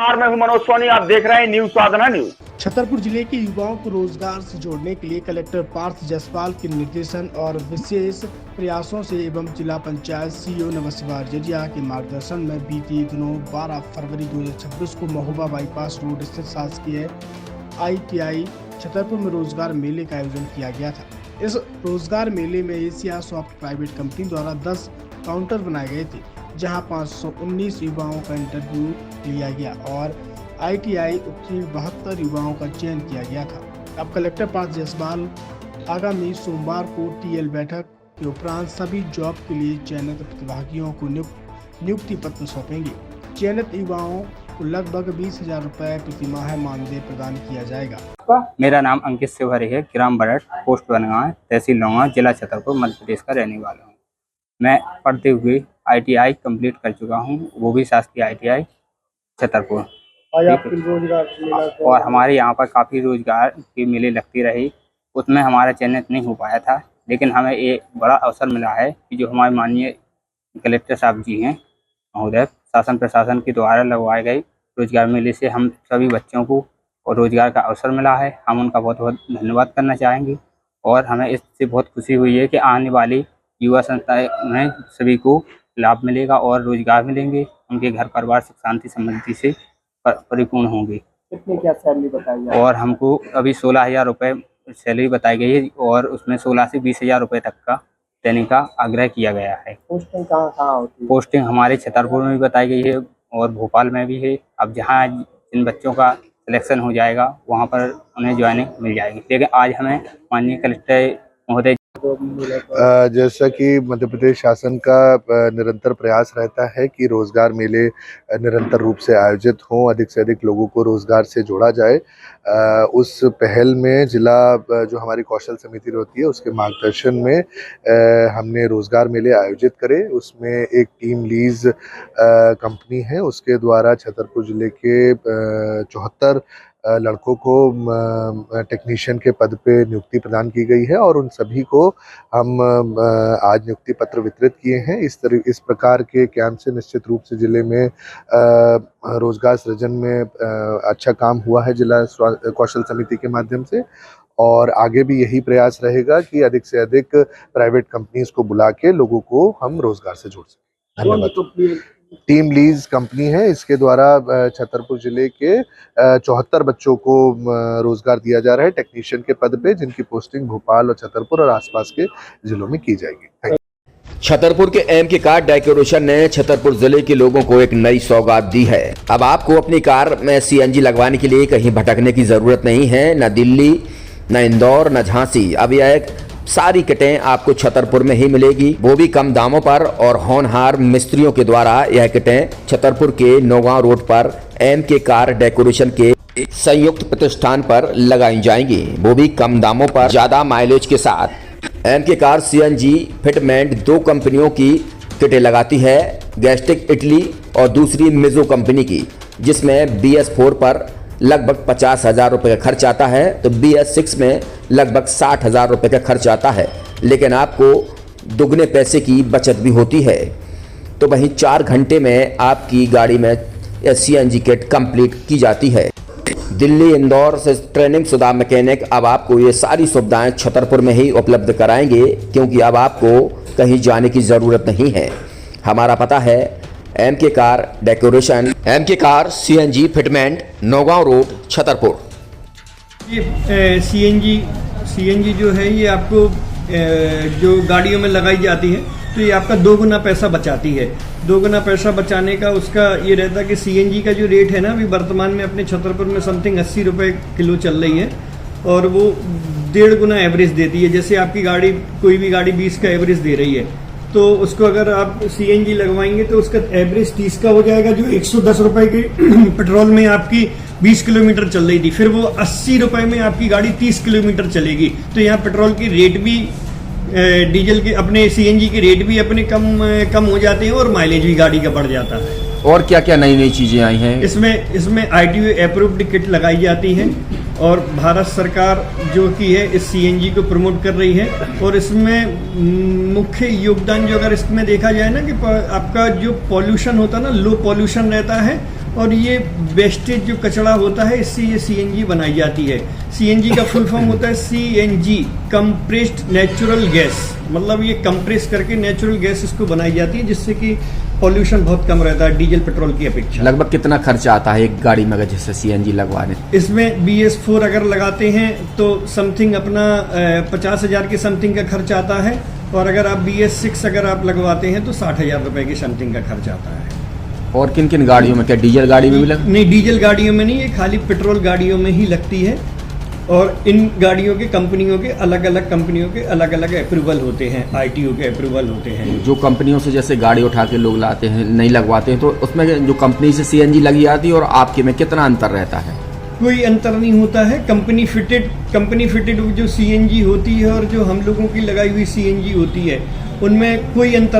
मैं हूं मनोज सोनी, आप देख रहे हैं न्यूज साधना न्यूज। छतरपुर जिले के युवाओं को रोजगार से जोड़ने के लिए कलेक्टर पार्थ जायसवाल के निर्देशन और विशेष प्रयासों से एवं जिला पंचायत सीईओ नवशिवा जजिया के मार्गदर्शन में बीते दिनों 12 फरवरी 2026 को महोबा बाईपास रोड स्थित शासकीय ITI छतरपुर में रोजगार मेले का आयोजन किया गया था। इस रोजगार मेले में एशिया सॉफ्ट प्राइवेट कंपनी द्वारा 10 काउंटर बनाए गए थे, जहां 519 युवाओं का इंटरव्यू लिया गया और ITI उत्तीर्ण 72 युवाओं का चयन किया गया था। अब कलेक्टर पार्थ जायसवाल आगामी सोमवार को TL बैठक के उपरांत सभी जॉब के लिए चयनित प्रतिभागियों को नियुक्ति पत्र सौंपेंगे। चयनित युवाओं को लगभग 20,000 रुपए प्रति माह मानदेय प्रदान किया जाएगा। मेरा नाम अंकित शिवहरी है, ग्राम बरट, पोस्ट बनगांव, तहसील लौंगा, जिला छतरपुर, मध्य प्रदेश का रहने वाला हूँ। मैं पढ़ते हुए ITI कंप्लीट कर चुका हूँ, वो भी शासकीय ITI छतरपुर। और हमारे यहाँ पर काफ़ी रोजगार की मेले लगती रही, उसमें हमारा चयनित नहीं हो पाया था, लेकिन हमें ये बड़ा अवसर मिला है कि जो हमारे माननीय कलेक्टर साहब जी हैं महोदय, शासन प्रशासन के द्वारा लगवाए गए रोजगार मेले से हम सभी बच्चों को और रोजगार का अवसर मिला है। हम उनका बहुत बहुत धन्यवाद करना चाहेंगे और हमें इससे बहुत खुशी हुई है कि आने वाली युवा संस्थाएं में सभी को लाभ मिलेगा और रोजगार मिलेंगे, उनके घर परिवार सुख शांति समृद्धि से परिपूर्ण होंगे। कितनी क्या सैलरी बताई है? और हमको अभी 16,000 रुपये सैलरी बताई गई है और उसमें 16 से 20,000 रुपये तक का देने का आग्रह किया गया है। पोस्टिंग कहाँ होती है? पोस्टिंग हमारे छतरपुर में भी बताई गई है और भोपाल में भी है। अब जहाँ जिन बच्चों का सिलेक्शन हो जाएगा वहाँ पर उन्हें ज्वाइनिंग मिल जाएगी। लेकिन आज हमें माननीय कलेक्टर महोदय जैसा कि मध्य प्रदेश शासन का निरंतर प्रयास रहता है कि रोजगार मेले निरंतर रूप से आयोजित हों, अधिक से अधिक लोगों को रोजगार से जोड़ा जाए, उस पहल में जिला जो हमारी कौशल समिति होती है उसके मार्गदर्शन में हमने रोजगार मेले आयोजित करे। उसमें एक टीम लीज कंपनी है, उसके द्वारा छतरपुर जिले के 74 लड़कों को टेक्नीशियन के पद पे नियुक्ति प्रदान की गई है और उन सभी को हम आज नियुक्ति पत्र वितरित किए हैं। इस प्रकार के कैंप से निश्चित रूप से जिले में रोजगार सृजन में अच्छा काम हुआ है जिला कौशल समिति के माध्यम से, और आगे भी यही प्रयास रहेगा कि अधिक से अधिक प्राइवेट कंपनीज को बुला के लोगों को हम रोजगार से जोड़ सकें। धन्यवाद। टीम लीज कंपनी है, इसके द्वारा छतरपुर जिले के 74 बच्चों को रोजगार दिया जा रहा है टेक्नीशियन के पद पे, जिनकी पोस्टिंग भोपाल और छतरपुर और आसपास के जिलों में की जाएगी। छतरपुर के MK कार डेकोरेशन ने छतरपुर जिले के लोगों को एक नई सौगात दी है। अब आपको अपनी कार में CNG लगवाने के लिए कहीं भटकने की जरूरत नहीं है, न दिल्ली, न इंदौर, न झांसी। अब यह एक सारी किटें आपको छतरपुर में ही मिलेगी, वो भी कम दामों पर, और होनहार मिस्त्रियों के द्वारा यह किटें छतरपुर के नौगांव रोड पर MK कार डेकोरेशन के संयुक्त प्रतिष्ठान पर लगाई जाएंगी, वो भी कम दामों पर, ज्यादा माइलेज के साथ। MK कार CNG फिटमेंट 2 कंपनियों की किटें लगाती है, गैस्टिक इटली और दूसरी मिजो कंपनी की, जिसमें BS4 पर लगभग 50,000 रुपये का खर्च आता है, तो BS6 में लगभग 60,000 रुपये का खर्च आता है, लेकिन आपको दुगने पैसे की बचत भी होती है। तो वहीं 4 घंटे में आपकी गाड़ी में CNG किट कंप्लीट की जाती है। दिल्ली, इंदौर से ट्रेनिंग शुदा मैकेनिक अब आपको ये सारी सुविधाएं छतरपुर में ही उपलब्ध कराएंगे, क्योंकि अब आपको कहीं जाने की ज़रूरत नहीं है। हमारा पता है MK car decoration, MK car CNG fitment, Naugaon road, Chhatarpur. ये CNG जो है ये आपको जो गाड़ियों में लगाई जाती है तो ये आपका 2 गुना पैसा बचाती है। 2 गुना पैसा बचाने का उसका ये रहता है कि CNG का जो रेट है ना, अभी वर्तमान में अपने छतरपुर में समथिंग 80 रुपये किलो चल रही है और वो 1.5 गुना एवरेज देती है। जैसे आपकी गाड़ी, कोई भी गाड़ी 20 का एवरेज दे रही है, तो उसको अगर आप CNG लगवाएंगे तो उसका एवरेज 30 का हो जाएगा, जो 110 रुपए के पेट्रोल में आपकी 20 किलोमीटर चल रही थी, फिर वो 80 रुपए में आपकी गाड़ी 30 किलोमीटर चलेगी। तो यहाँ पेट्रोल की रेट भी, डीजल के, अपने CNG के रेट भी अपने कम हो जाते हैं और माइलेज भी गाड़ी का बढ़ जाता है। और क्या क्या नई नई चीजें आई हैं? इसमें ITO अप्रूव्ड किट लगाई जाती है और भारत सरकार जो कि है इस CNG को प्रमोट कर रही है। और इसमें मुख्य योगदान जो अगर इसमें देखा जाए ना कि आपका जो पॉल्यूशन होता है ना, लो पॉल्यूशन रहता है और ये वेस्टेज जो कचरा होता है इससे ये सीएनजी बनाई जाती है। सीएनजी का फुल फॉर्म होता है सीएनजी, कंप्रेस्ड नेचुरल गैस, मतलब ये कंप्रेस करके नेचुरल गैस इसको बनाई जाती है, जिससे कि पॉल्यूशन बहुत कम रहता है डीजल पेट्रोल की अपेक्षा। लगभग कितना खर्चा आता है एक गाड़ी में अगर जैसे सीएनजी लगवाने? इसमें BS4 अगर लगाते हैं तो समथिंग अपना 50,000 के समथिंग का खर्च आता है, और अगर आप BS6 अगर आप लगवाते हैं तो 60,000 रुपए की समथिंग का खर्च आता है। और किन किन गाड़ियों में, क्या डीजल गाड़ी में भी नहीं, डीजल गाड़ियों में नहीं, ये खाली पेट्रोल गाड़ियों में ही लगती है। और इन गाड़ियों के कंपनियों के अलग अलग कंपनियों के अलग अलग अप्रूवल होते हैं, ITO के अप्रूवल होते हैं। जो कंपनियों से जैसे गाड़ी उठा के लोग लाते हैं, नहीं लगवाते हैं, तो उसमें जो कंपनी से सीएनजी लगी आती है और आपके में कितना अंतर रहता है? कोई अंतर नहीं होता है। कंपनी फिटेड जो सीएनजी होती है और जो हम लोगों की लगाई हुई सीएनजी होती है, उनमें कोई अंतर